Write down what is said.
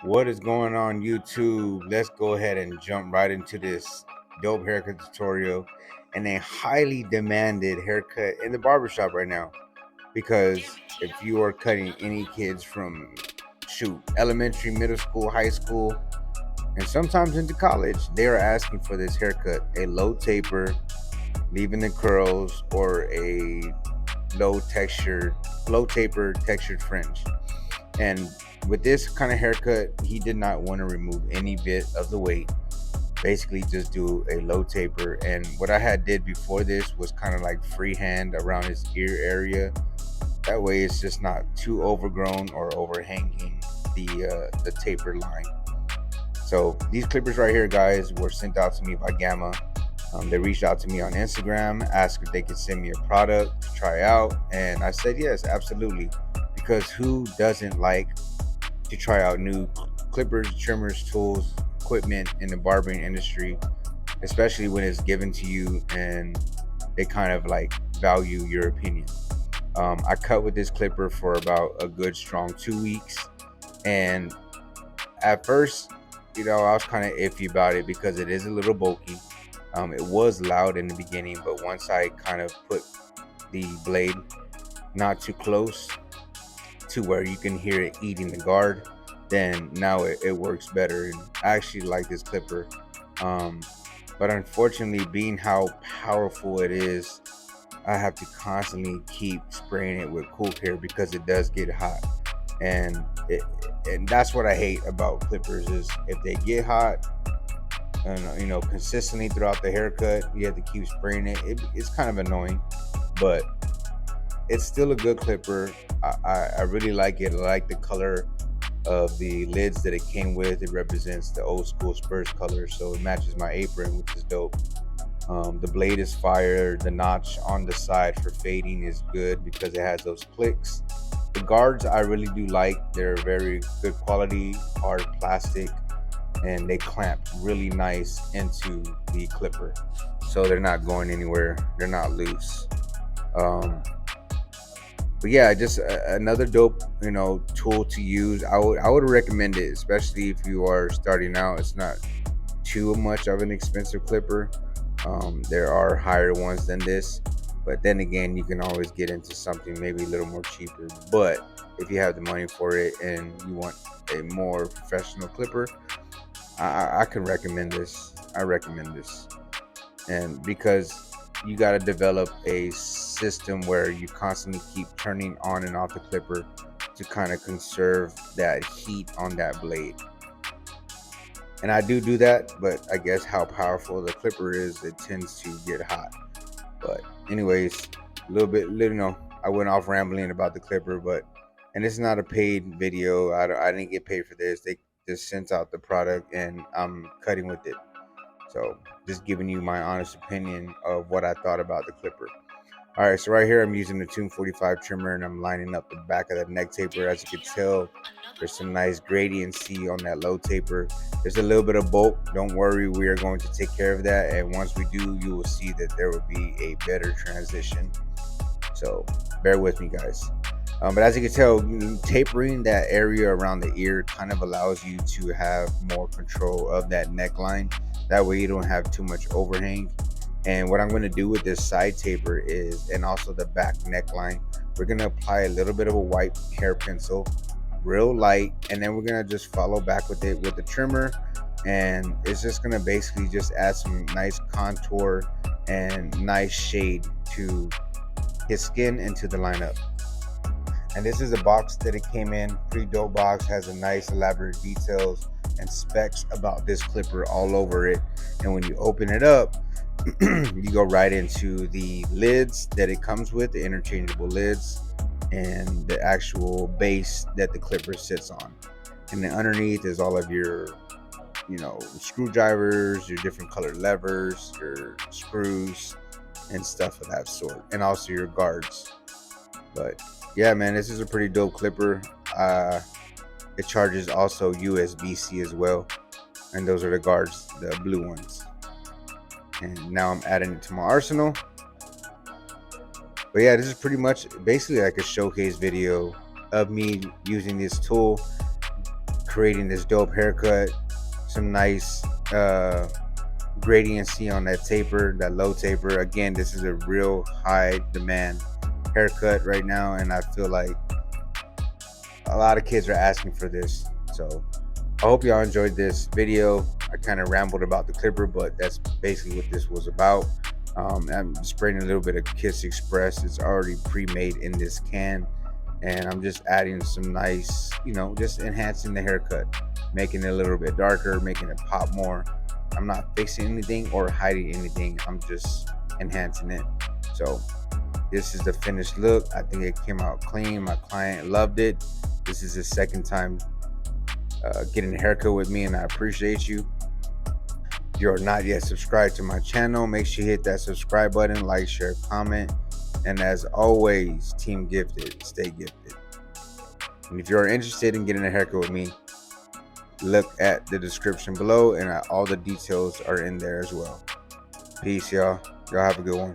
What is going on YouTube? Let's go ahead and jump right into this dope haircut tutorial and a highly demanded haircut in the barbershop right now. Because if you are cutting any kids from elementary, middle school, high school, and sometimes into college, they are asking for this haircut, a low taper, leaving the curls, or a low taper textured fringe. And with this kind of haircut, he did not want to remove any bit of the weight. Basically, just do a low taper. And what I had did before this was kind of like freehand around his ear area. That way, it's just not too overgrown or overhanging the taper line. So these clippers right here, guys, were sent out to me by Gamma. They reached out to me on Instagram, asked if they could send me a product to try out, and I said yes, absolutely. Because who doesn't like to try out new clippers, trimmers, tools, equipment in the barbering industry, especially when it's given to you and they kind of like value your opinion. I cut with this clipper for about a good strong 2 weeks, and at first, I was kind of iffy about it because it is a little bulky. It was loud in the beginning, but once I kind of put the blade not too close to where you can hear it eating the guard, then now it works better. And I actually like this clipper. But unfortunately, being how powerful it is, I have to constantly keep spraying it with cool care because it does get hot. And that's what I hate about clippers is if they get hot and consistently throughout the haircut, you have to keep spraying it. It's kind of annoying, but it's still a good clipper. I really like it. I like the color of the lids that it came with. It represents the old school Spurs color, so it matches my apron, which is dope. The blade is fire. The notch on the side for fading is good because it has those clicks. The guards I really do like. They're very good quality, hard plastic, and they clamp really nice into the clipper, so they're not going anywhere. They're not loose. But yeah, just another dope, tool to use. I would recommend it, especially if you are starting out. It's not too much of an expensive clipper. There are higher ones than this, but then again, you can always get into something maybe a little more cheaper. But if you have the money for it and you want a more professional clipper, I can recommend this. I recommend this, and because you got to develop a system where you constantly keep turning on and off the clipper to kind of conserve that heat on that blade. And I do that, but I guess how powerful the clipper is, it tends to get hot. But anyways, a little bit, I went off rambling about the clipper, and it's not a paid video. I didn't get paid for this. They just sent out the product and I'm cutting with it. So just giving you my honest opinion of what I thought about the clipper. All right, so right here I'm using the 245 trimmer and I'm lining up the back of the neck taper. As you can tell, there's some nice gradiency on that low taper. There's a little bit of bulk. Don't worry, we are going to take care of that. And once we do, you will see that there will be a better transition. So bear with me, guys. But as you can tell, tapering that area around the ear kind of allows you to have more control of that neckline. That way you don't have too much overhang. And what I'm going to do with this side taper is, and also the back neckline, we're going to apply a little bit of a white hair pencil, real light, and then we're going to just follow back with it with the trimmer. And it's just going to basically just add some nice contour and nice shade to his skin and to the lineup. And this is a box that it came in, pretty dope box, has a nice elaborate details and specs about this clipper all over it. And when you open it up, you go right into the lids that it comes with, the interchangeable lids, and the actual base that the clipper sits on. And then underneath is all of your, screwdrivers, your different colored levers, your screws, and stuff of that sort, and also your guards. But yeah, man, this is a pretty dope clipper. It charges also USB-C as well, and those are the guards, the blue ones. And now I'm adding it to my arsenal. But yeah, this is pretty much basically like a showcase video of me using this tool, creating this dope haircut, some nice gradiency on that taper, that low taper. Again, this is a real high demand haircut right now, and I feel like a lot of kids are asking for this. So I hope y'all enjoyed this video. I kind of rambled about the clipper, but that's basically what this was about. I'm spraying a little bit of Kiss Express. It's already pre-made in this can, and I'm just adding some nice, just enhancing the haircut, making it a little bit darker, making it pop more. I'm not fixing anything or hiding anything. I'm just enhancing it. So this is the finished look. I think it came out clean. My client loved it. This is his second time getting a haircut with me, and I appreciate you. If you're not yet subscribed to my channel, make sure you hit that subscribe button, like, share, comment, and as always, Team Gifted, stay gifted. And if you're interested in getting a haircut with me, look at the description below, and all the details are in there as well. Peace, y'all. Y'all have a good one.